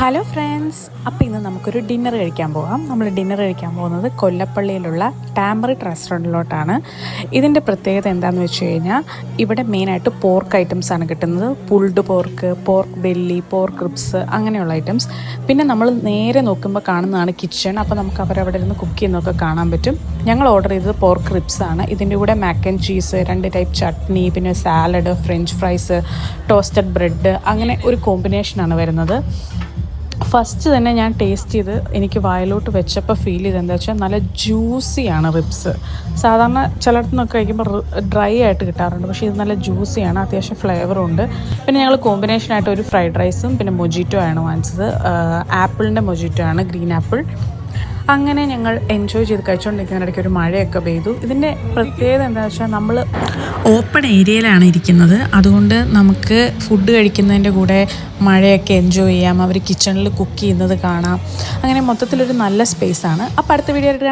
Hello friends, അപ്പോൾ ഇന്ന് നമുക്കൊരു ഡിന്നർ കഴിക്കാൻ പോകാം. നമ്മൾ ഡിന്നർ കഴിക്കാൻ പോകുന്നത് കൊല്ലപ്പള്ളിയിലുള്ള ടാമറിറ്റ് റെസ്റ്റോറൻറ്റിലോട്ടാണ്. ഇതിൻ്റെ പ്രത്യേകത എന്താണെന്ന് വെച്ച് കഴിഞ്ഞാൽ ഇവിടെ മെയിനായിട്ട് പോർക്ക് ഐറ്റംസ് ആണ് കിട്ടുന്നത്. Pulled pork, pork belly, pork ribs, അങ്ങനെയുള്ള ഐറ്റംസ്. പിന്നെ നമ്മൾ നേരെ നോക്കുമ്പോൾ കാണുന്നതാണ് കിച്ചൺ. അപ്പോൾ നമുക്ക് അവരവിടെ ഇരുന്ന് കുക്ക് ചെയ്യുന്നതൊക്കെ കാണാൻ പറ്റും. ഞങ്ങൾ ഓർഡർ ചെയ്തത് പോർക്ക് റിബ്സ് ആണ്. ഇതിൻ്റെ കൂടെ മാക്ക് ആൻഡ് ചീസ്, 2 ടൈപ്പ് ചട്നി, പിന്നെ salad, French fries, toasted bread, അങ്ങനെ ഒരു കോമ്പിനേഷനാണ് വരുന്നത്. ഫസ്റ്റ് തന്നെ ഞാൻ ടേസ്റ്റ് ചെയ്ത് എനിക്ക് വായിലോട്ട് വെച്ചപ്പോൾ ഫീൽ ചെയ്ത് എന്താ വെച്ചാൽ നല്ല ജ്യൂസിയാണ് റിബ്സ്. സാധാരണ ചിലയിടത്തു നിന്നൊക്കെ കഴിക്കുമ്പോൾ ഡ്രൈ ആയിട്ട് കിട്ടാറുണ്ട്, പക്ഷേ ഇത് നല്ല ജ്യൂസിയാണ്, അത്യാവശ്യം ഫ്ലേവറും ഉണ്ട്. പിന്നെ ഞങ്ങൾ കോമ്പിനേഷനായിട്ട് ഒരു ഫ്രൈഡ് റൈസും പിന്നെ മൊജിറ്റോ ആണ് വാങ്ങിച്ചത്. ആപ്പിളിൻ്റെ മൊജിറ്റോ ആണ്, ഗ്രീൻ ആപ്പിൾ. അങ്ങനെ ഞങ്ങൾ എൻജോയ് ചെയ്ത് കഴിച്ചുകൊണ്ടിരിക്കുന്നതിനിടയ്ക്ക് ഒരു മഴയൊക്കെ പെയ്തു. ഇതിൻ്റെ പ്രത്യേകത എന്താണെന്ന് വെച്ചാൽ നമ്മൾ ഓപ്പൺ ഏരിയയിലാണ് ഇരിക്കുന്നത്, അതുകൊണ്ട് നമുക്ക് ഫുഡ് കഴിക്കുന്നതിൻ്റെ കൂടെ മഴയൊക്കെ എൻജോയ് ചെയ്യാം. അവർ കിച്ചണിൽ കുക്ക് ചെയ്യുന്നത് കാണാം. അങ്ങനെ മൊത്തത്തിലൊരു നല്ല സ്പേസാണ്. അപ്പോൾ അടുത്ത വീഡിയോ ആയിട്ട്